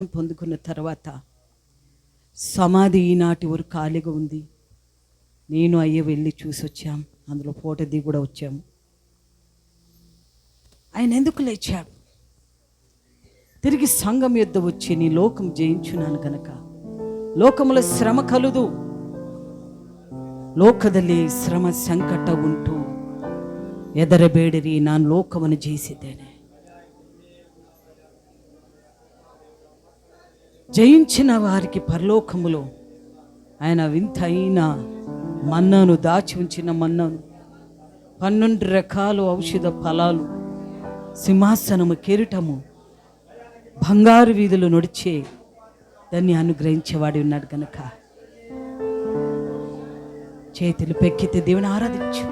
పొందుకున్న తర్వాత సమాధి ఈనాటి వరకు ఖాళీగా ఉంది. నేను అయ్య వెళ్ళి చూసి వచ్చాం. అందులో ఫోటో దిగి కూడా వచ్చాము. ఆయన ఎందుకు లేచాడు? తిరిగి సంఘం యొద్ద వచ్చి నీ లోకం జయించున్నాను గనక ಲೋಕముల ಶ್ರಮ ಕಲುದು. ಲೋಕದಲ್ಲಿ ಶ್ರಮ ಸಂಕಟ ಉಂಟು, ಎದರಬೇಡಿರಿ, ನಾನು ಲೋಕವನ್ನು ಜಯಿಸಿದ್ದೇನೆ. జయించిన వారికి పరలోకములో ఆయన వింతైన మన్నాను దాచి ఉంచిన మన్నాను, 12 రకాల ఔషధ ఫలాలు, సింహాసనము, కిరీటము, బంగారు వీధులు నడిచే దాన్ని అనుగ్రహించేవాడు ఉన్నాడు కనుక చేతులు పెక్కితే దేవుని ఆరాధించు.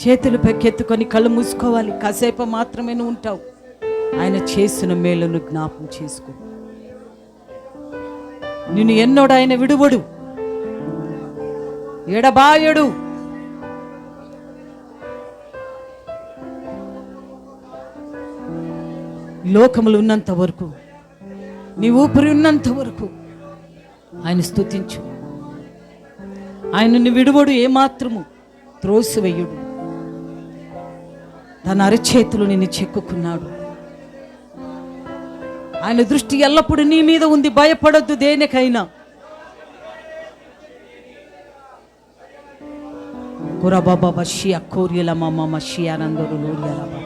చేతులు పెక్కెత్తుకొని కళ్ళు మూసుకోవాలి. కాసేపు మాత్రమే నువ్వు ఉంటావు. ఆయన చేసిన మేలును జ్ఞాపం చేసుకో. నిన్ను ఎన్నోడు ఆయన విడువడు, ఎడబాయడు. లోకములు ఉన్నంత వరకు, నీ ఊపిరి ఉన్నంత వరకు ఆయన స్తుతించు. ఆయనను విడువడు, ఏమాత్రము త్రోసివేయుడు. తన అరచేతులు నిన్ను చెక్కుకున్నాడు. ఆయన దృష్టి ఎల్లప్పుడూ నీ మీద ఉంది. భయపడొద్దు దేనికైనా. కురబాబా బషియా కోరియల మమ్మ మషియానందరు లోరియల బాబా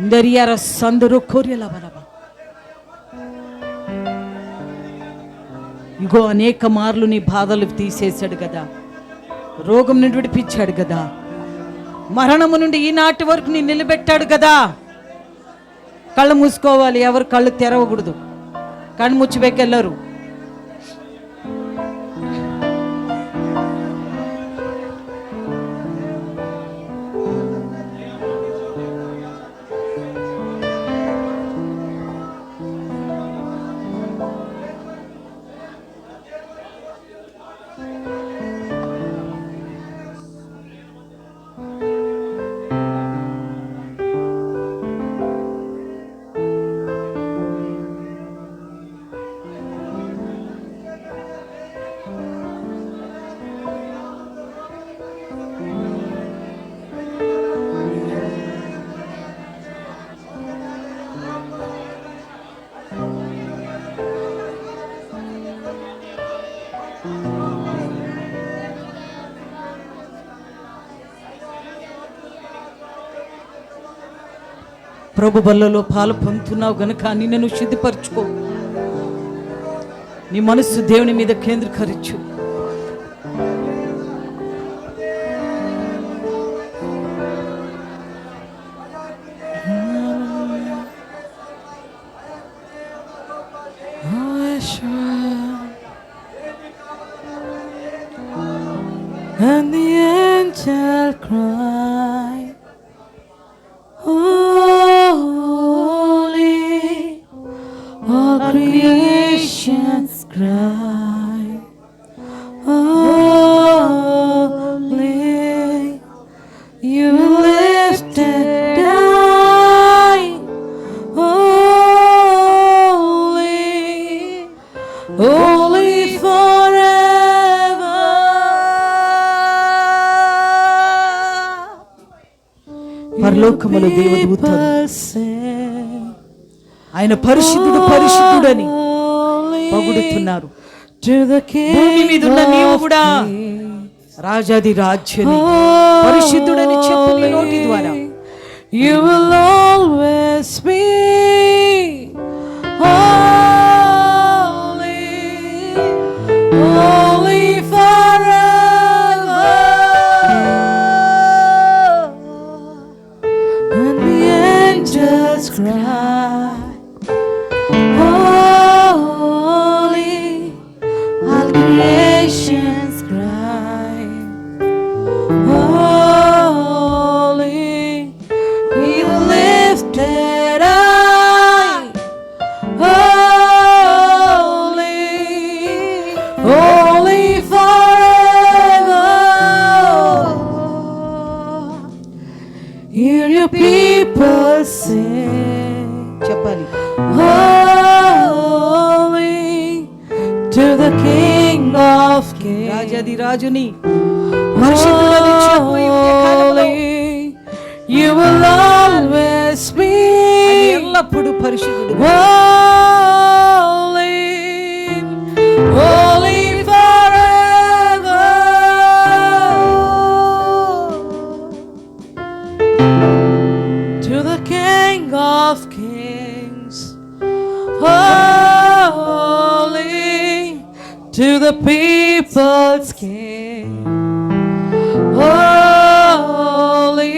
ఇందరియార సందరు కోరియల బాబా. ఇగో అనేక మార్లు నీ బాధలు తీసేశాడు కదా, రోగం నుండి విడిపించాడు కదా, మరణము నుండి ఈనాటి వరకు నీ నిలబెట్టాడు కదా. కళ్ళు మూసుకోవాలి, ఎవరు కళ్ళు తెరవకూడదు. కళ్ళు ముచ్చిపెక్కెళ్ళరు. ప్రభు బల్లలో పాలు పొందుతున్నావు గనుక నిన్ను శుద్ధిపరచుకో. నీ మనస్సు దేవుని మీద కేంద్రీకరించు. And the angel cried, creations cry, holy, you lifted high, holy, holy forever. పరలోకములో దేవదూతలు ఆయన పరిశుద్ధుడు పరిశుద్ధుడని పొగుడుతున్నారు. భూమి మీద ఉన్న నీవు కూడా రాజాది రాజ్యని పరిశుద్ధుడని చెప్పు నీ నోటి ద్వారా. You will always be holy, holy forever. And the angels cry, creations cry, holy, He lifted high, holy, holy forever. Hear your people sing. చెప్పాలి. Holy to the King of Kings. రాజాది రాజుని పరిశుద్ధుడని చెప్పు ఈ ఉదయకాలంలో. Holy, you will always be. ఆయన ఎల్లప్పుడూ పరిశుద్ధుడు. Holy, holy forever. To the King of Kings. Holy, to the people's King. Holy,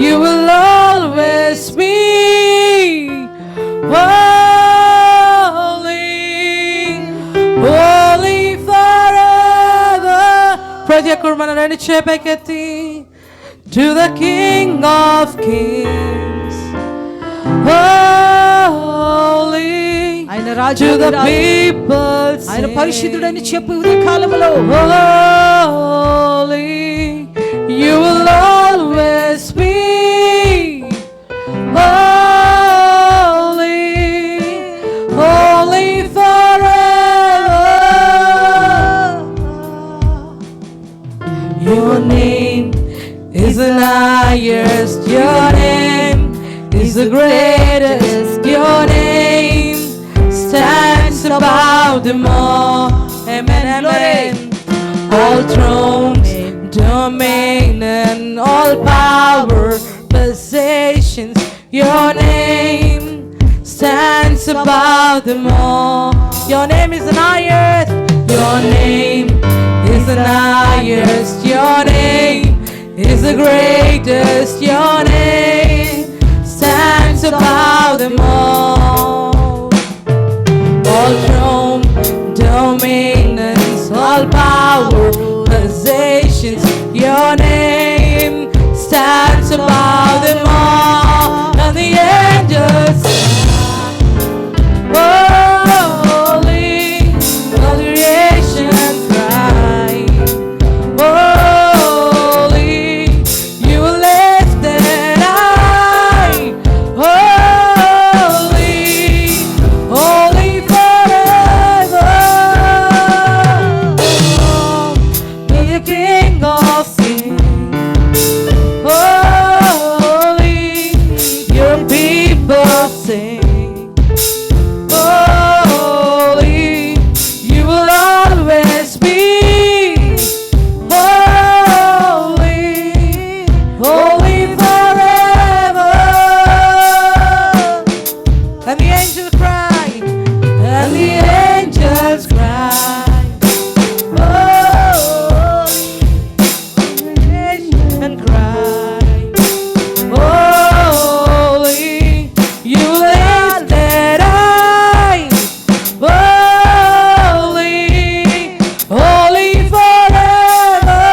you will always be. Holy, holy forever. ప్రతి ఒక్కరు మన రెండు చేపకెత్తి. To the King of Kings. Holy, ఆయన రాజు to the people's ఆయన King. పరిశుద్ధుడని చెప్పు ఈ ఉదయకాలంలో. Holy, you will always be. Holy, holy forever. Your name is the highest. Your name is the greatest. Your name stands above them all. Amen, amen. All thrones, domain, and all power, possessions. Your name stands above them all. Your name is the highest. Your name is the highest. Your name is the greatest. Your name stands above them all. All throne, dominions, all power, possessions. Your name stands above them all. And the angels, holy, all creation cry. Holy, you lifted high. Holy, holy forever. Be the King of Kings. Holy, your people sing. Holy, you will always be. Holy, holy forever. And the angels cry. And the angels cry. And cry. Holy, you lifted high. Holy, holy forever.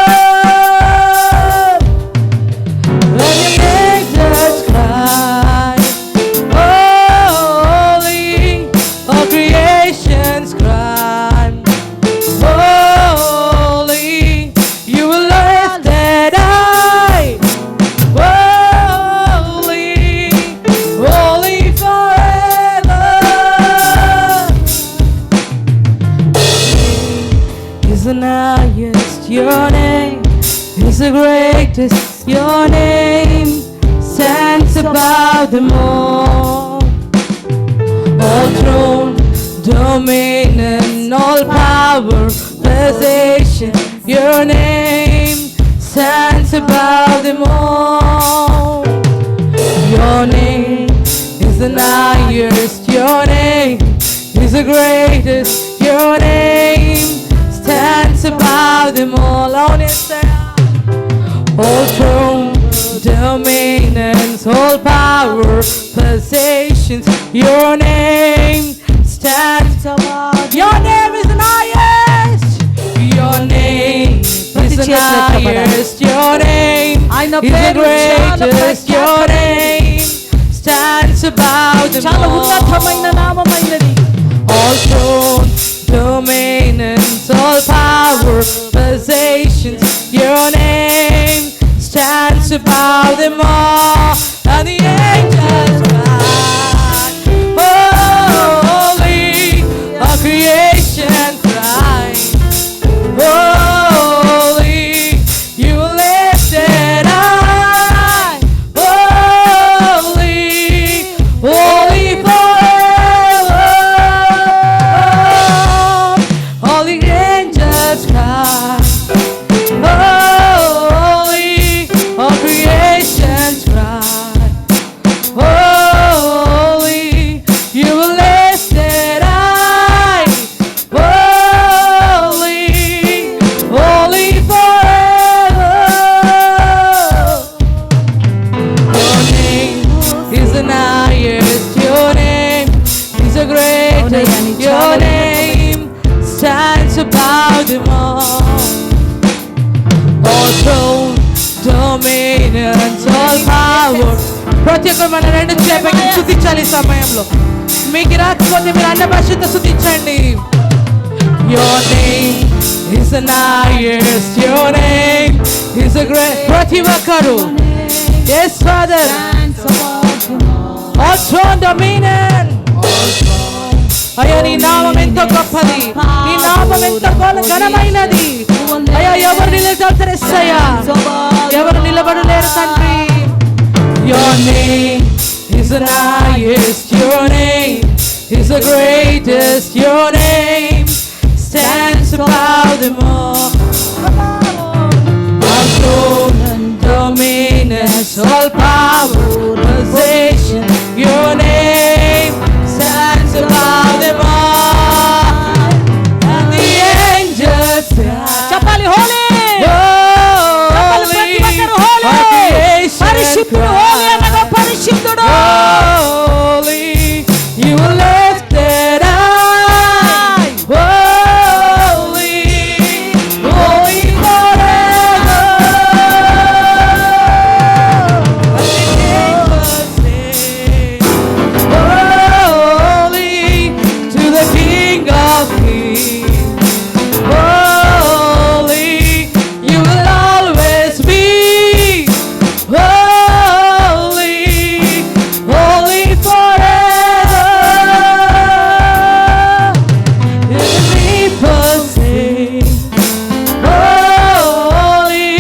And the angels cry. Holy, all creations cry. Holy, you were lifted high. Holy, holy forever. Is the highest. Your name is the greatest. Your name stands above them all. All throne, dominion, all power, possession. Your name stands above them all. Your name is the highest. Your name is the greatest. Your name stands above them all. On it stand. All throne, dominions, all power, possessions. Your name stands above. Your name is the highest. Your name is the highest. Your name ఆయన is the పేరు చాలా greatest. Your name stands above them చాలా all. ఉన్నతమైన నామమైనది. All throne, dominions, all power, possessions. Your name stands above them all. And the angels ఒక్కరు మన రెండు చేపకి స్తుతించాలి ఈ సమయంలో. మీకు రాకపోతే మీరు అన్న భాషతో స్తుతించండి. Your name is the highest. Your name is a great. ప్రతి ఒక్కరు yes Father. All throne dominion. అయ్యా నీ నామం ఎంతో గొప్పది, నీ నామం ఎంతో ఘనమైనది. అయ్యా ఎవరు నిలబడతారు యేసయ్యా, ఎవరు నిలబడలేరు తండ్రి. Your name is the highest. Your name is the greatest. Your name stands above them all. All throne and dominion, all power, possession. Your name stands above them all. And the angels చెప్పాలి holy. పరిశుద్ధుడు holy అనగా పరిశుద్ధుడు. Holy, you are lifted high. Holy, holy forever. And the angels sing, holy to the King of Kings. Holy, you will always be. Holy, holy forever. And the people sing, holy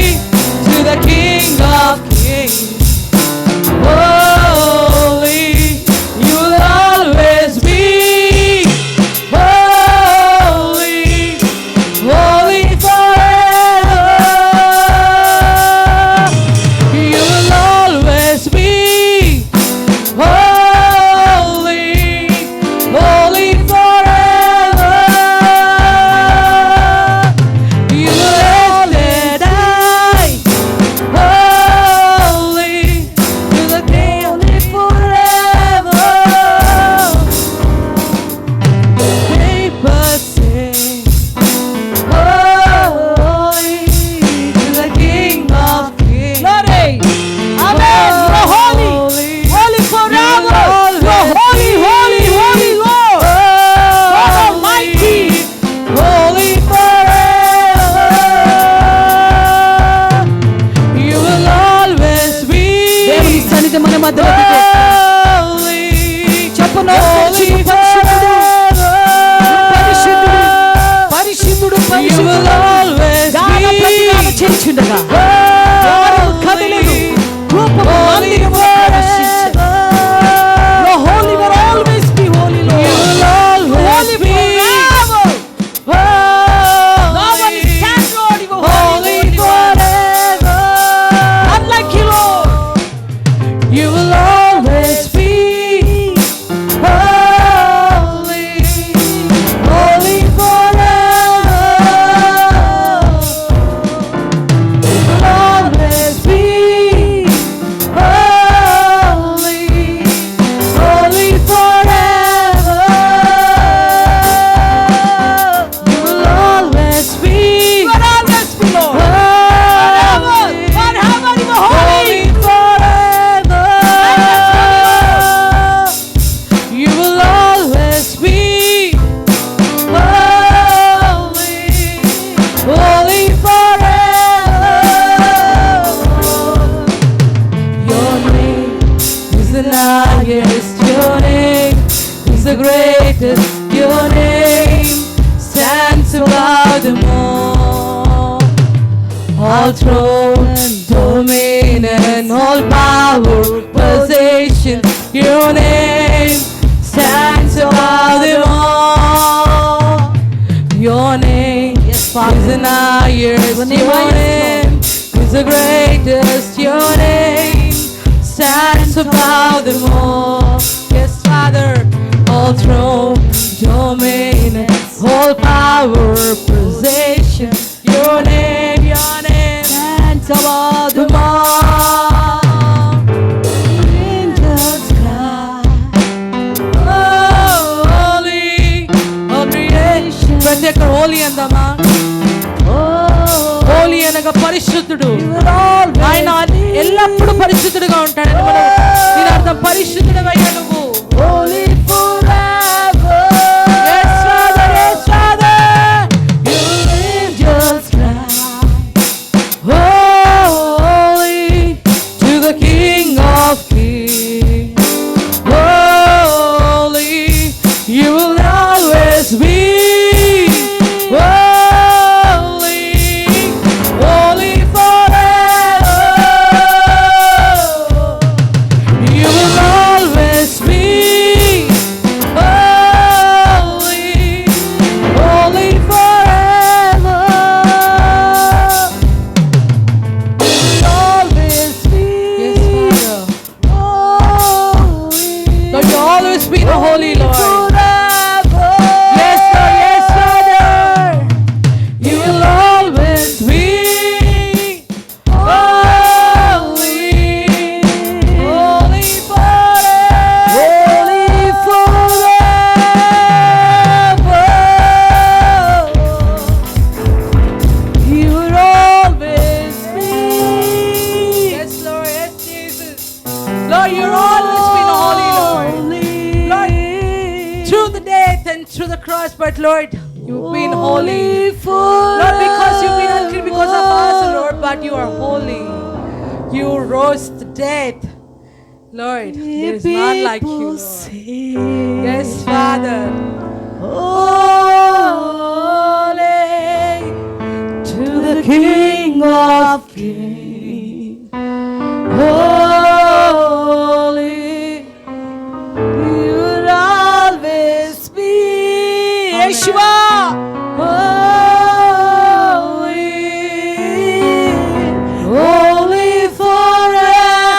to the King of Kings. Holy, you will always be. Holy, holy forever. You will always be. Holy, holy forever. You will lifted high. Holy to the King forever. People sing, holy to the King of Kings. Glory. Amen. You are holy. Holy forever. You are holy, holy, holy Lord. God Almighty. Holy forever. You will always be. దేవుని సన్నిధి మన మధ్యలో Holy, చెప్పను. holy పరిశుద్ధుడు, forever. పరిశుద్ధుడు, You పరిశుద్ధుడు. will always గాన ప్రతిగాన be. చేయుచుండగా ఎవరు కదలరు. రూపము Holy మందిరములో ప్రవేశించు. forever. You are holy, will always be holy, You Lord. will always Holy be. forever. No one Holy, stands, Lord. You are holy holy, forever. unlike you, Lord. You will always be. Holy, holy forever. You will always be. Holy, holy forever. You will always be. You will always be, Lord. Holy, Forever you are holy. holy forever. You will always be. Holy, holy forever. Your name is the highest. Your name is the greatest. Your name stands above them all. All throne, dominion, all power, possession. Your name stands above them all. Your name Yes, is Father. the highest. Your name Your highest, name is the greatest. Your name stands above them all. Yes, Father. All throne, dominion, all power, possession. Your name stands above them all. Angels cry, holy, all creation. ప్రతి ఒక్క హోలీ అందమా, హోలీ అనగా పరిశుద్ధుడు. ఆయన ఎల్లప్పుడూ పరిశుద్ధుడుగా ఉంటాడని మనం దీని అర్థం always be the holy Lord. forever. Yes, Lord, yes, Father. You will always be holy, holy forever. Holy forever. You will always be. Yes, Lord, yes, Jesus. Lord, you're always been holy, Lord. Lord, through the death and through the cross, but Lord, you've been holy. Lord, because you've been unclean because of us, Lord, but you are holy. You rose the death. Lord, there is none like you, Lord. Yes, Father. Holy to the King of Kings. Holy, you'll always be. Yeshua. Holy forever.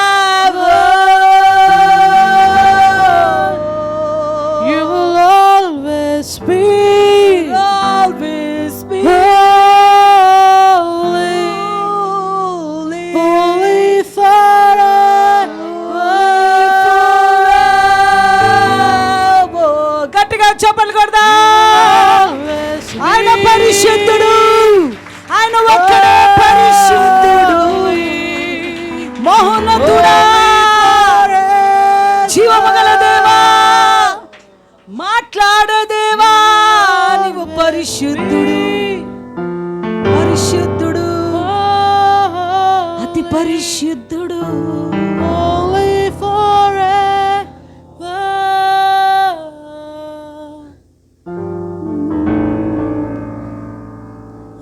You will always be. Always be. Holy forever. గట్టిగా చప్పట్లు కొడదాం. ఆయన పరిశుద్ధుడు, ఆయన ఒక్కడే పరిశుద్ధుడు, మహోన్నతుడా, జీవమగల దేవా, మాట్లాడే దేవా, నీవు పరిశుద్ధుడు, పరిశుద్ధుడు, అతి పరిశుద్ధుడు. Holy forever.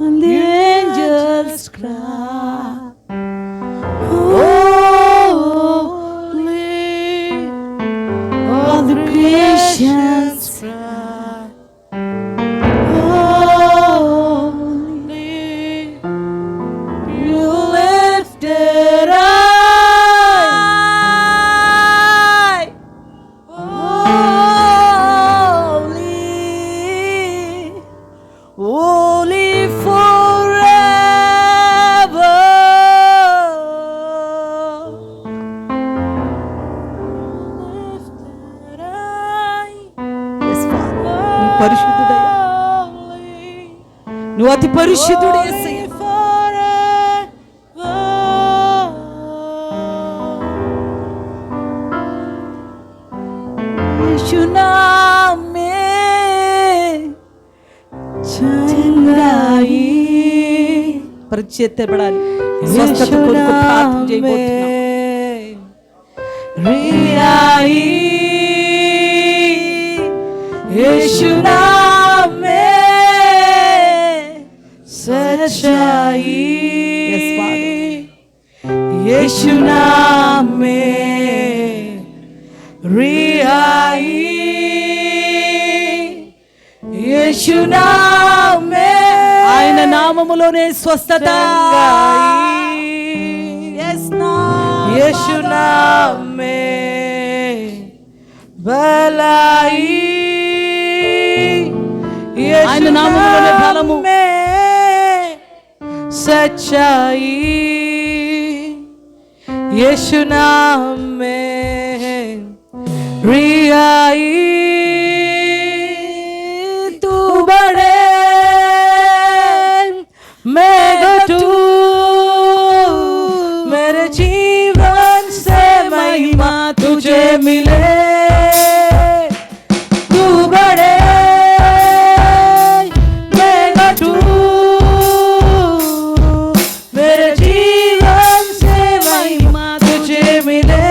And the angels cry, holy, all the creations cry, holy, you lifted high, holy, holy forever. Yes, Father. నీ పరిశుద్ధుడయ్యా, నువ్వు అతి పరిశుద్ధుడు యేసయ్యా. यीशु नाम में चंगाई పరిచయపడాలి. స్వస్థత కొరకు ప్రార్థన చేయబోతున్నాం. रियाई यीशु नाम में सच्चाई. Yes, Father. यीशु नाम में रिहाई, यीशु नाम में ఆయన నామములోనే స్వస్థత. Yes, यीशु नाम में भलाई, ఆయన నామములోనే బలము, सच्चाई, यीशु नाम में रिहाई. तू बड़े मैं घटू, मेरे जीवन से महिमा तुझे मिले. तू बड़े मैं घटू, मेरे जीवन से महिमा तुझे मिले.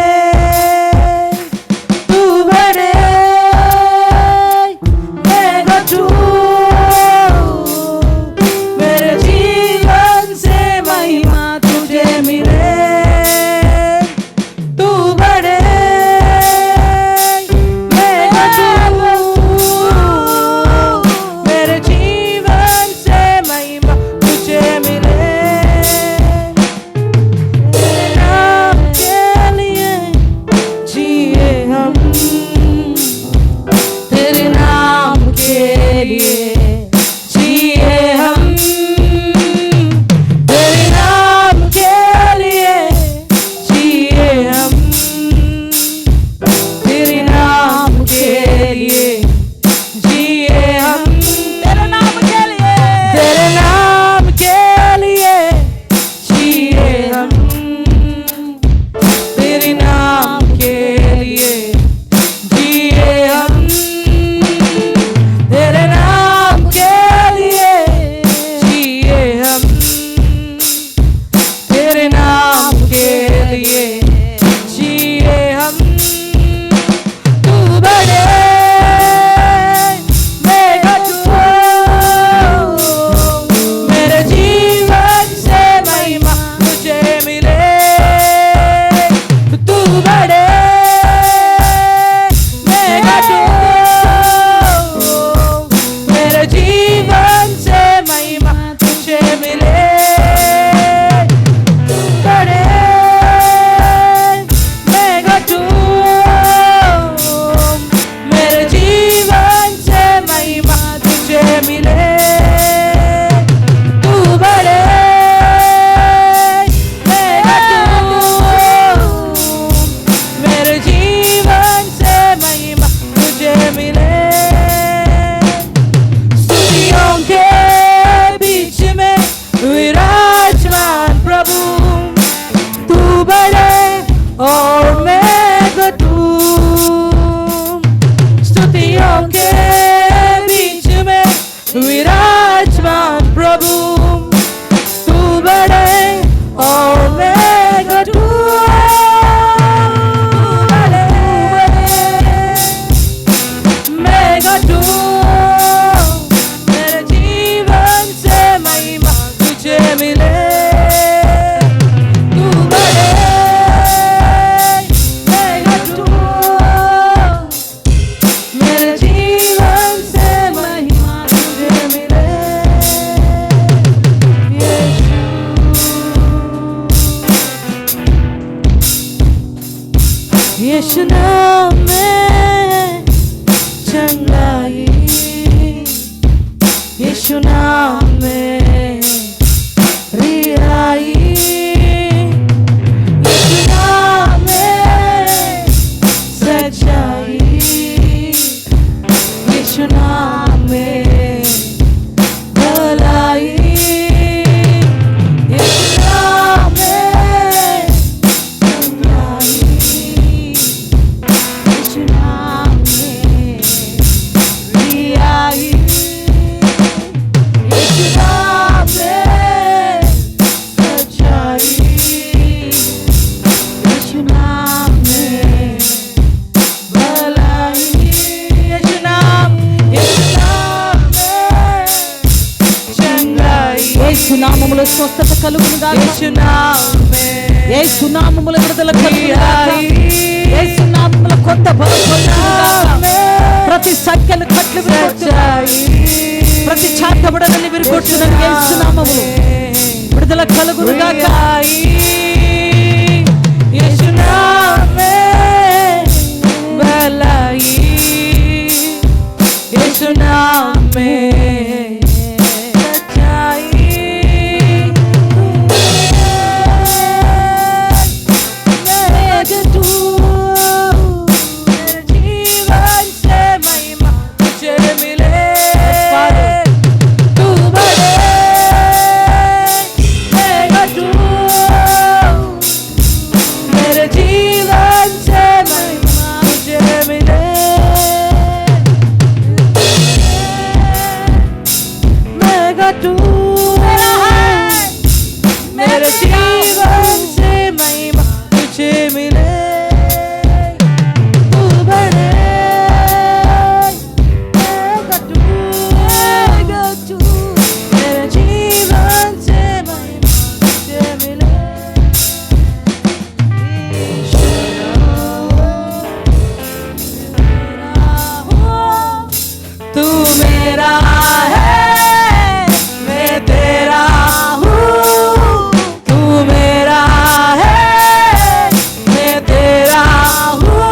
यीशु नाम में चंगाई, यीशु नाम में रिहाई, यीशु नाम में सच्चाई, यीशु नाम में भलाई, यीशु नाम में चंगाई, यीशु नाम में रिहाई, यीशु नाम में सच्चाई, यीशु नाम में भलाई, यीशु नाम में चंगाई, యేసు నామములో స్వస్థత కలుగును గాక, यीशु नाम में యేసు నామములో విడుదల కలుగును గాక, యేసు నామములో కొత్త బలం కలుగును గాక, ప్రతి సంఖ్యలు కట్లు విరగొట్టును, ప్రతి చాటబడని విరగొట్టును యేసు నామములో విడుదల కలుగును గాక. यीशु नाम में भलाई, यीशु नाम में सच्चाई, मेरे तू मेरे जीवन से महिमा तुझे मिले, तू बड़े मेरा तू मेरे जीवन से महिमा तुझे मिले, मेरा तू मेरा है, मेरे जीवन से महिमा तुझे मिले, तू बड़े मेरा तू मेरे जीवन से महिमा तुझे मिले, तू मेरा है मैं तेरा हूँ, तू मेरा है मैं तेरा हूँ,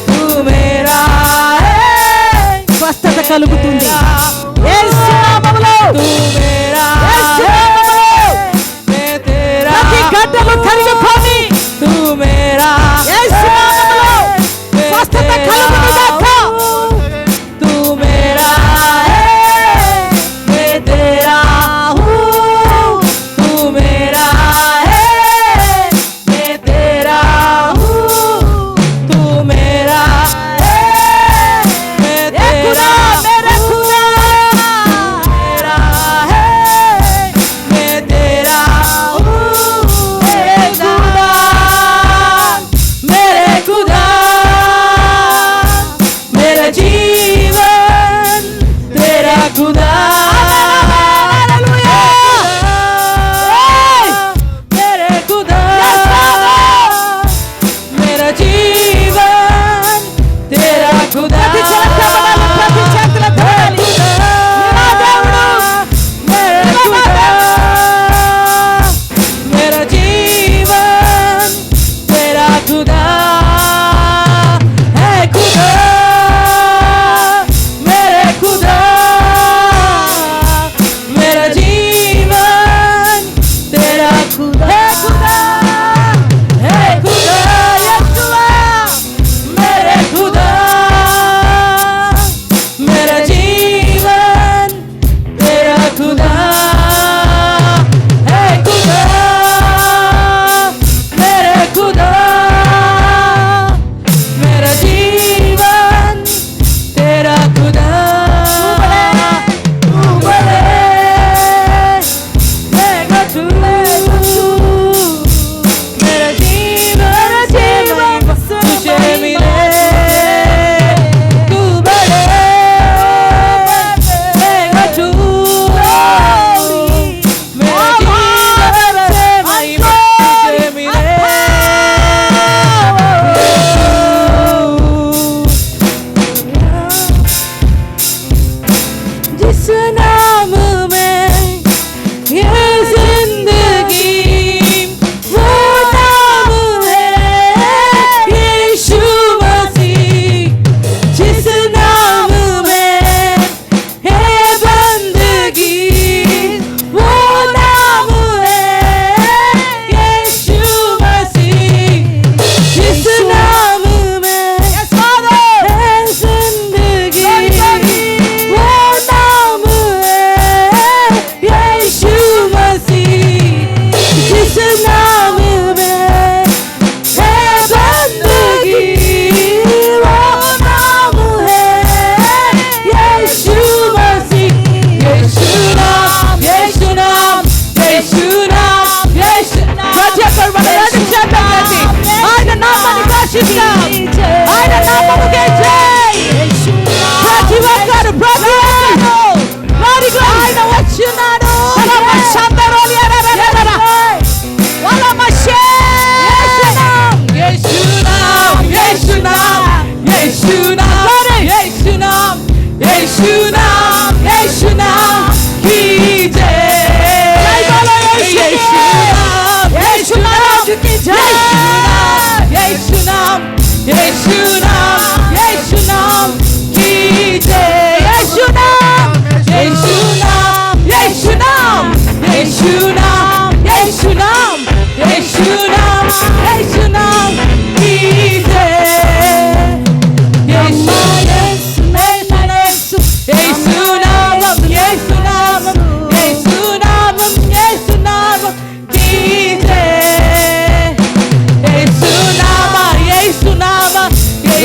तू मेरा है స్వస్థత కలుగుతుంది యేసు నామములో, तू मेरा యేసు है నామములో मैं तेरा ప్రతి గడ్డలు కరిగిపోని तू मेरा యేసు నామములో मैं స్వస్థత तेरा కలుగును గాక. तू मेरा है मैं तेरा हूँ, तू मेरा है मैं तेरा हूँ, तू मेरा है मैं तेरा खुदा, मेरे खुदा, मेरा है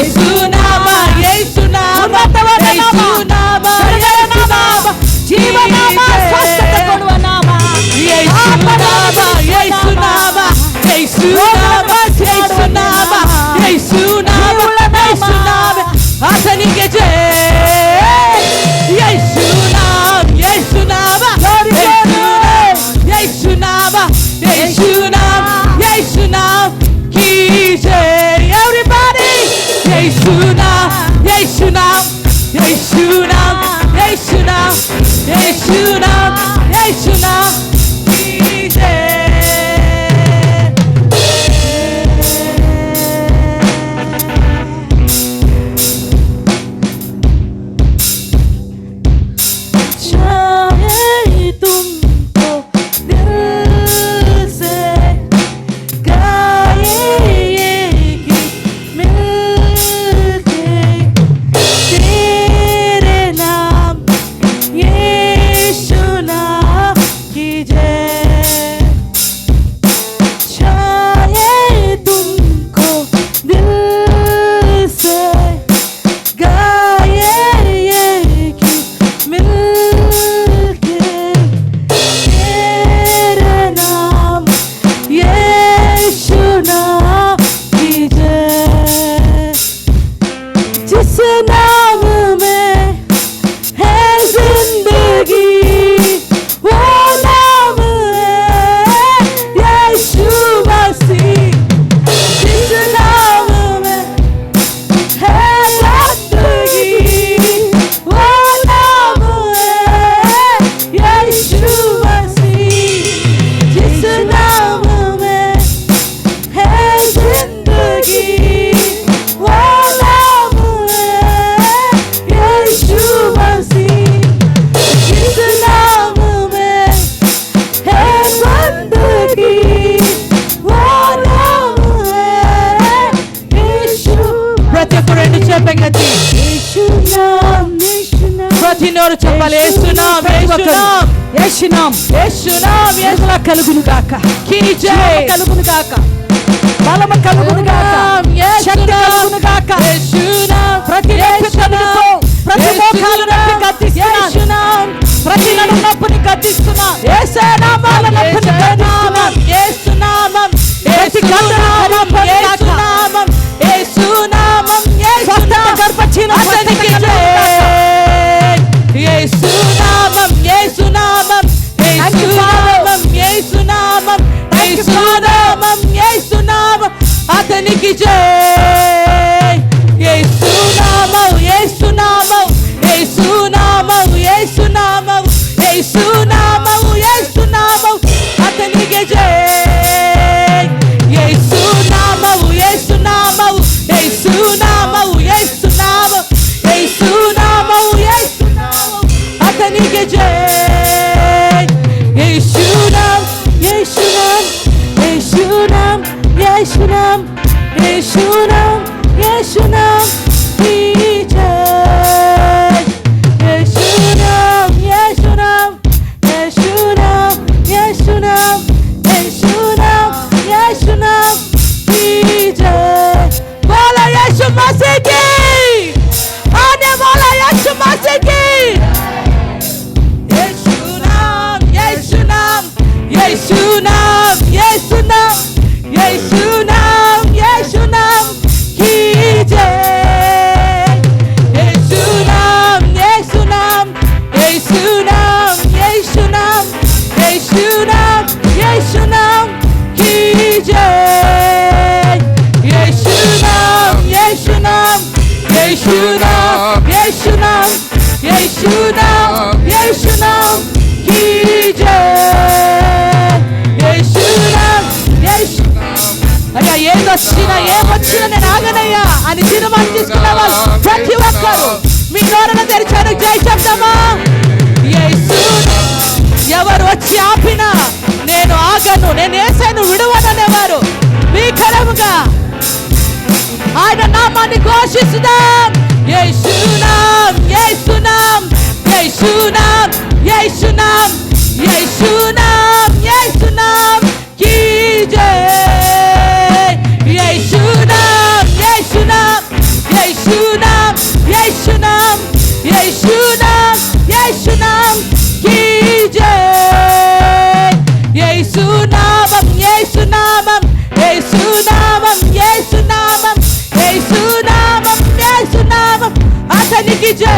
యేసునామ యేసునామ యేసునామ జీవనామ స్వస్థత కొడువ నామ యేసునామ యేసునామ యేసునామ యేసునామ యేసునామ యేసునామ అతనికి జయ యేసునామ యేసునామ యేసునామ యేసునామ యేసునామ కి జయ everybody యేసునామ యేసునామ యేసునామ యేసునామ యేసునామ యేసునామ కి జయ ప్రతి నోరు చెప్పాలి యేసునామ యేసునామ యేసునామ యేసునామ యేసునామ కలుగును గాక కి జయ కలుగును గాక బలము కలుగును గాక శక్తి కలుగును గాక యేసునామ ప్రతి నొప్పితో ప్రతి మోకాలు నొప్పి గద్దిస్తున్నాను ప్రతి నడుము నొప్పిని గద్దిస్తున్నాను యేసు నామమున నొప్పిని గద్దిస్తున్నాను యేసునామం ప్రతి గర్భనామం యేసునామం యేసునామం స్వస్థత గర్భచీన అతనికి యేసునామం యేసునామం యేసునామం యేసునామం యేసునామం యేసునామం అతనికి జయ యేసునామం యేసునామం యేసునామం యేసునామం యేసునామం యేసునామం అతనికి జయ యేసునామం యేసునామం యేసునామం యేసునామం యేసునామం యేసునామం అతనికి జయ యేసునామం యేసునామం యేసునామం యేసునామం యేసునామం యేసునామం కి జయ యేసునామం యేసునామం యేసునామం యేసునామం యేసునామం యేసునామం కి జయ बोला यीशु मसीह की आने वाला यीशु मसीह की यीशु नाम यीशु नाम यीशु नाम यीशु नाम यीशु नाम यीशु नाम की जय यीशु नाम यीशु नाम यीशु नाम यीशु नाम यीशु नाम यीशु नाम की जय Yeshunam, Yeshunam, Yeshunam, Yeshunam, Yeshunam, ki jay. Yeshunam, Yeshunam. అయ్యా ఏదొచ్చినా ఏమొచ్చినా నేను ఆగనయ్యా అని తీర్మానం తీసుకున్న వాళ్ళు ప్రతి ఒక్కరు మీ నోరును తెరిచారు జై శబ్దమా యేసునాం. ఎవరు వచ్చి ఆపినా నేను ఆగను, నేను యేసును విడువననేవారు భీకరముగా ఆయన నామాన్ని ఘోషిస్తున్నాం. యేసునాం యేసునాం యేసునాం యేసునాం యేసునాం యేసునాం కి జయ యేసునాం యేసునాం యేసు నామ్, యేసు నామ్, యేసు నామ్, యేసు నామ్ की जय। యేసు నామం, యేసు నామం, యేసు నామం, యేసు నామం, యేసు నామం, యేసు నామం అతనికి జై।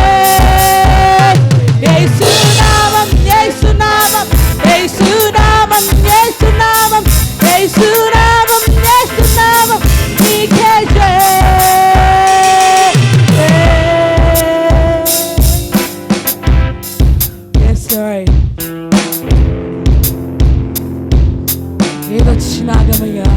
యేసు నామం, యేసు నామం, యేసు నామం, యేసు నామం, యేసు నామం, యేసు నామం నీకే జై। Yes, right. ఏదొచ్చినాగమయ్యా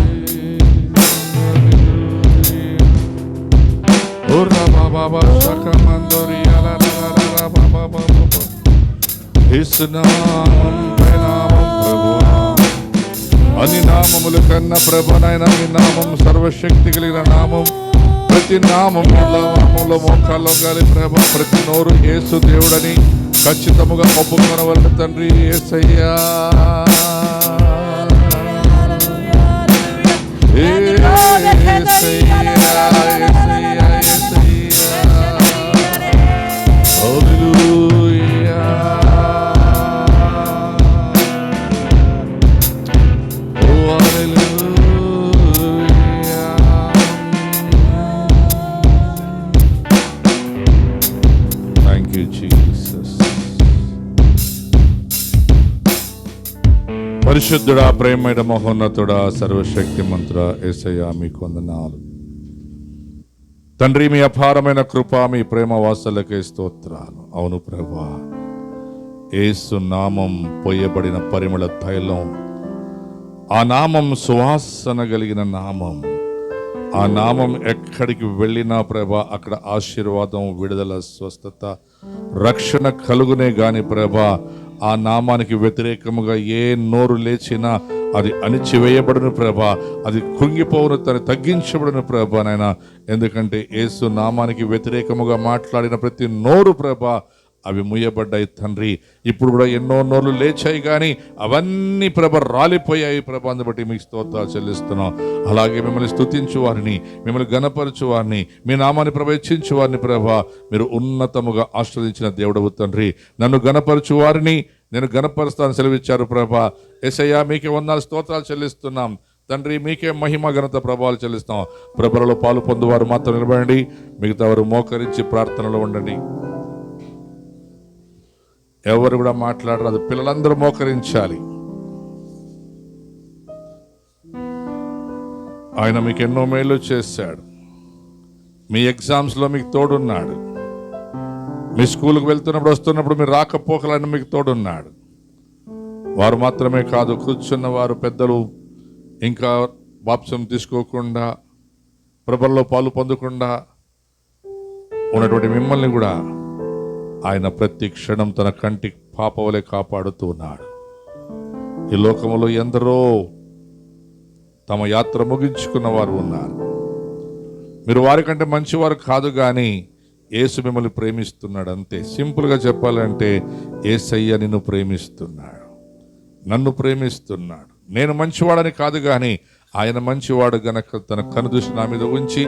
అన్ని నామముల కన్నా ప్రభునైన మీ నామం సర్వశక్తి కలిగిన నామం. ప్రతి నామం నామంలో మోకాల్లో గాలి ప్రభ, ప్రతి నోరు యేసు దేవుడని ఖచ్చితముగా ఒప్పుకొనవలెను తండ్రి యేసయ్యా। పరిశుద్ధుడా, ప్రేమైన మహోన్నతుడా, సర్వశక్తి మంత్ర యేసయ్యా మీకు వందనాలు తండ్రి. మీ అపారమైన కృప, మీ ప్రేమ వాత్సల్యకే స్తోత్రాలు. అవును ప్రభువా, యేసు నామం పోయబడిన పరిమళ తైలం, ఆ నామం సువాసన కలిగిన నామం. ఆ నామం ఎక్కడికి వెళ్ళినా ప్రభా అక్కడ ఆశీర్వాదం, విడుదల, స్వస్థత, రక్షణ కలుగునే గాని ప్రభా ఆ నామానికి వ్యతిరేకముగా ఏ నోరు లేచినా అది అణిచివేయబడును ప్రభా, అది కుంగిపోవును, తను తగ్గించబడును ప్రభా నాయన. ఎందుకంటే యేసు నామానికి వ్యతిరేకముగా మాట్లాడిన ప్రతి నోరు ప్రభా అవి ముయ్యబడ్డాయి తండ్రి. ఇప్పుడు కూడా ఎన్నో నోర్లు లేచాయి కానీ అవన్నీ ప్రభ రాలిపోయాయి ప్రభా. అందుని బట్టి మీకు స్తోత్రాలు చెల్లిస్తున్నాం. అలాగే మిమ్మల్ని స్తుతించు వారిని, మిమ్మల్ని గణపరచు వారిని, మీ నామాన్ని ప్రవేశించు వారిని ప్రభా మీరు ఉన్నతముగా ఆశ్రదించిన దేవుడవు తండ్రి. నన్ను గణపరచు వారిని నేను గణపరుస్తాను సెలవిచ్చారు ప్రభా. యేసయ్యా మీకే వందనాలు, స్తోత్రాలు చెల్లిస్తున్నాం తండ్రి. మీకే మహిమ, ఘనత, ప్రభావాలు చెల్లిస్తాం. ప్రభలలో పాలు పొందువారు మాత్రం నిలబడండి, మిగతా వారు మోకరించి ప్రార్థనలో ఉండండి. ఎవరు కూడా మాట్లాడరాదు, పిల్లలందరూ మోకరించాలి. ఆయన మీకు ఎన్నో మేలు చేశాడు. మీ ఎగ్జామ్స్లో మీకు తోడున్నాడు. మీ స్కూల్కి వెళ్తున్నప్పుడు వస్తున్నప్పుడు మీరు రాకపోకలన్నీ మీకు తోడున్నాడు. వారు మాత్రమే కాదు, కూర్చున్న వారు పెద్దలు ఇంకా బాప్సం తీసుకోకుండా ప్రభల్లో పాలు పొందకుండా ఉన్నటువంటి మిమ్మల్ని కూడా ఆయన ప్రతి క్షణం తన కంటి పాపవలే కాపాడుతూ ఉన్నాడు. ఈ లోకములో ఎందరో తమ యాత్ర ముగించుకున్న వారు ఉన్నారు. మీరు వారికంటే మంచివారు కాదు, కానీ యేసు మిమ్మల్ని ప్రేమిస్తున్నాడు అంతే. సింపుల్గా చెప్పాలంటే యేసయ్య నిన్ను ప్రేమిస్తున్నాడు, నన్ను ప్రేమిస్తున్నాడు. నేను మంచివాడని కాదు, కానీ ఆయన మంచివాడు గనక తన కనుదృష్టి నా మీద ఉంచి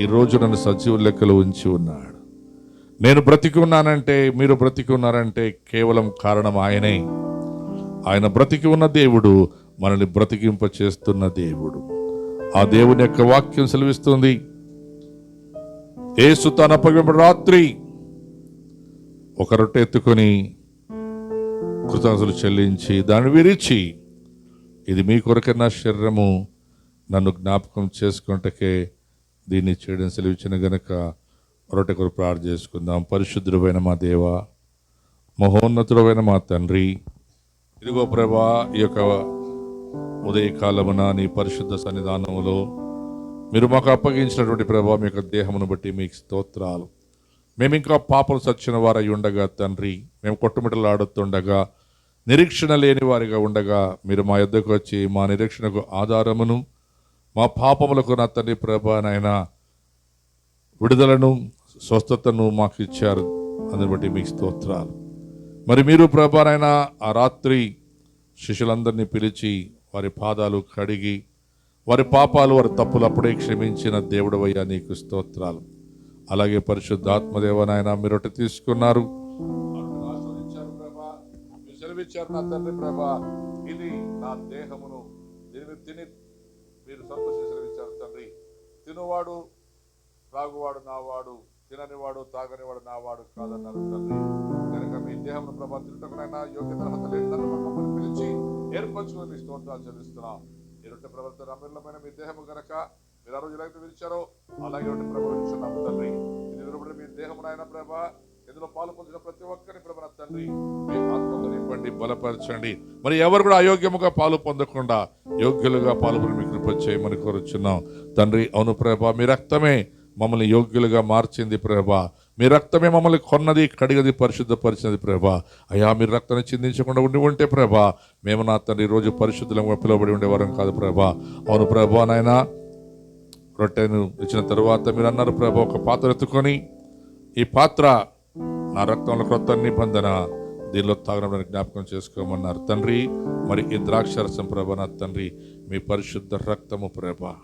ఈరోజు నన్ను సజీవ లెక్కలో ఉంచి ఉన్నాడు. నేను బ్రతికి ఉన్నానంటే, మీరు బ్రతికి ఉన్నారంటే కేవలం కారణం ఆయనే. ఆయన బ్రతికి ఉన్న దేవుడు మనల్ని బ్రతికింప చేస్తున్న దేవుడు. ఆ దేవుని యొక్క వాక్యం సెలవిస్తుంది, యేసు తన అప్పగింపు రాత్రి ఒక రొట్టె ఎత్తుకొని కృతజ్ఞతలు చెల్లించి దాన్ని విరిచి, ఇది మీ కొరకే నా శరీరము, నన్ను జ్ఞాపకం చేసుకుంటకే దీన్ని చేయడం సెలవిచ్చిన గనక రొట్టె కొరకు ప్రార్థన చేసుకుందాం. పరిశుద్ధుడైన మా దేవ, మహోన్నతుడైన మా తండ్రి, ఇదిగో ప్రభా ఈ యొక్క ఉదయకాలమున నీ పరిశుద్ధ సన్నిధానములో మీరు మాకు అప్పగించినటువంటి ప్రభా మీ యొక్క దేహమును బట్టి మీకు స్తోత్రాలు. మేము ఇంకా పాపలు సచ్చిన వారై ఉండగా తండ్రి, మేము కొట్టుమిటలాడుతుండగా, నిరీక్షణ లేని వారిగా ఉండగా మీరు మా యొద్దకు వచ్చి మా నిరీక్షణకు ఆధారమును, మా పాపములకు నా తండ్రి ప్రభా నాయన విడుదలను, స్వస్థతను మాకు ఇచ్చారు. అందుని బట్టి మీకు స్తోత్రాలు. మరి మీరు ప్రభా నాయన ఆ రాత్రి శిష్యులందరినీ పిలిచి వారి పాదాలు కడిగి వారి పాపాలు, వారి తప్పులు అప్పుడే క్షమించిన దేవుడవయ్యా నీకు స్తోత్రాలు. అలాగే పరిశుద్ధాత్మదేవ నాయన మీరు రొట్టె తీసుకున్నారు, ఆశీర్వదించారు ప్రభా, మీరు సెలవిచ్చారు నా తండ్రి ప్రభా, ఇది నా దేహమును, దీన్ని తిని మీరు సంతోషించి సెలవిచ్చారు తండ్రి. తినువాడు త్రాగువాడు నావాడు, తిననివాడు తాగనివాడు నావాడు కాదన్నారు తండ్రి. కనుక మీ దేహమును ప్రభా తింటకునైనా యోగ్యత లేని నన్ను మమ్మల్ని పిలిచి ఏర్పరచుకుని మీ స్తోత్రాలు చెల్లిస్తున్నాం. ఈ రొట్టె ప్రవర్తన అమూల్యమైన మీ దేహము గనక మీరు ఆ రోజు ఎలాగైతే పిలిచారో అలాగే రొట్టె ప్రభావించున్నాము తండ్రి. ఇది వినబడి మీ దేహమునైనా ప్రభా ఇందులో పాలు పొందిన ప్రతి ఒక్కరిని ప్రభా తండ్రి మీ ఆత్మతో నింపండి, బలపరచండి. మరి ఎవరు కూడా అయోగ్యముగా పాలు పొందకుండా యోగ్యులుగా పాల్గొని మీ కృప చేయమని కోరుచున్నాం తండ్రి. అవును ప్రభా, మీ రక్తమే మమ్మల్ని యోగ్యులుగా మార్చింది ప్రభా, మీ రక్తమే మమ్మల్ని కొన్నది, కడిగది, పరిశుద్ధపరిచినది ప్రభా. అయ్యా మీరు రక్తాన్ని చిందించకుండా ఉంటే ప్రభా మేము నా తండ్రి రోజు పరిశుద్ధంగా పిలువబడి ఉండేవారం కాదు ప్రభా. అవును ప్రభా, నాయన రొట్టెను ఇచ్చిన తరువాత మీరు అన్నారు ప్రభా, ఒక పాత్ర ఎత్తుకొని ఈ పాత్ర నా రక్తంలో క్రొత్త నిబంధన, దీనిలో తాగడం జ్ఞాపకం చేసుకోమన్నారు తండ్రి. మరి ఈ ద్రాక్షరసం ప్రభా నా తండ్రి మీ పరిశుద్ధ రక్తము ప్రభా,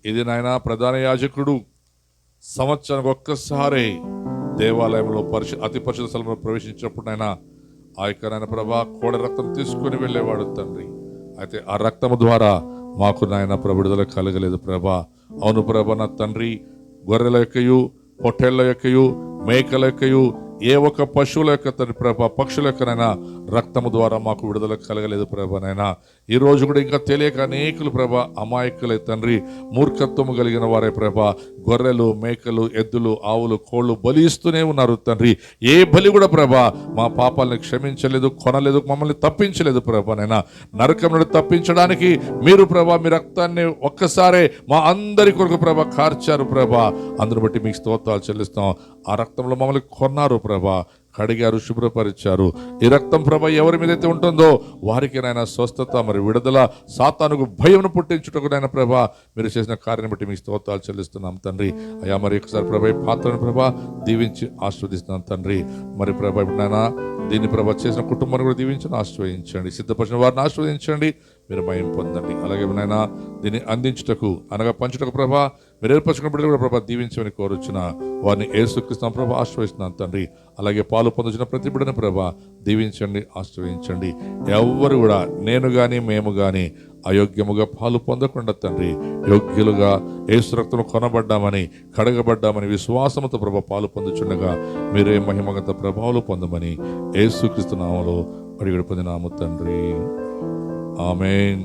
ఇది నాయన ప్రధాన యాజకుడు సంవత్సరానికి ఒక్కసారి దేవాలయంలో అతి పరిశుద్ధ స్థలంలో ప్రవేశించినప్పుడు నాయన ఆ యొక్క నాయన ప్రభా కోడ రక్తం తీసుకుని వెళ్ళేవాడు తండ్రి. అయితే ఆ రక్తము ద్వారా మాకు నాయన విడుదల కలగలేదు ప్రభా. అవును ప్రభా నా తండ్రి, గొర్రెల యొక్కయు, పొట్టేళ్ల యొక్కయు, మేకల యొక్కయు, ఏ ఒక్క పశువుల యొక్క తండ్రి ప్రభా, పక్షుల యొక్కనైనా రక్తము ద్వారా మాకు విడుదల కలగలేదు ప్రభానైనా. ఈ రోజు కూడా ఇంకా తెలియక అనేకులు ప్రభా అమాయకులై తండ్రి, మూర్ఖత్వము కలిగిన వారే ప్రభా గొర్రెలు, మేకలు, ఎద్దులు, ఆవులు, కోళ్లు బలి ఇస్తూనే ఉన్నారు తండ్రి. ఏ బలి కూడా ప్రభా మా పాపాలను క్షమించలేదు, కొనలేదు, మమ్మల్ని తప్పించలేదు ప్రభానైనా. నరకం నుండి తప్పించడానికి మీరు ప్రభా మీ రక్తాన్ని ఒక్కసారే మా అందరి కొరకు ప్రభా కార్చారు ప్రభా. అందును బట్టి మీకు స్తోత్రాలు చెల్లిస్తాం. ఆ రక్తంలో మమ్మల్ని కొన్నారు ప్రభా, కడిగారు, శుభ్రపరిచారు. ఈ రక్తం ప్రభ ఎవరి మీద అయితే ఉంటుందో వారికి నాయన స్వస్థత, మరి విడుదల, సాతానుకు భయం పుట్టించుటకు నాయన ప్రభ మీరు చేసిన కార్యాన్ని బట్టి మీకు స్తోత్రాలు చెల్లిస్తున్నాం తండ్రి. అయ్యా మరి ఒకసారి ప్రభ ఈ పాత్రను ప్రభ దీవించి ఆస్వాదిస్తున్నాం తండ్రి. మరి ప్రభ నాయన దీన్ని ప్రభ చేసిన కుటుంబాన్ని కూడా దీవించండి, ఆశ్రయించండి. సిద్ధపరిచిన వారిని ఆశ్రయించండి, మీరు మహిమ పొందండి. అలాగే నాయన దీన్ని అందించుటకు అనగా పంచుటకు ప్రభ మీరు ఏర్పరచుకున్న బిడ్డలు కూడా ప్రభ దీవించమని కోరుచున్న వారిని యేసుక్రీస్తు ప్రభ ఆశ్రయిస్తున్నాను తండ్రి. అలాగే పాలు పొందుచిన ప్రతి బిడ్డను ప్రభ దీవించండి, ఆశ్రయించండి. ఎవరు కూడా నేను కానీ మేము కానీ అయోగ్యముగా పాలు పొందకుండా తండ్రి యోగ్యులుగా యేసు రక్తము కొనబడ్డామని, కడగబడ్డామని విశ్వాసముతో ప్రభ పాలు పొందుచుండగా మీరే మహిమగత ప్రభావాలు పొందమని యేసుక్రీస్తు నామములో అడిగి పొందినాము తండ్రి. ఆమేన్.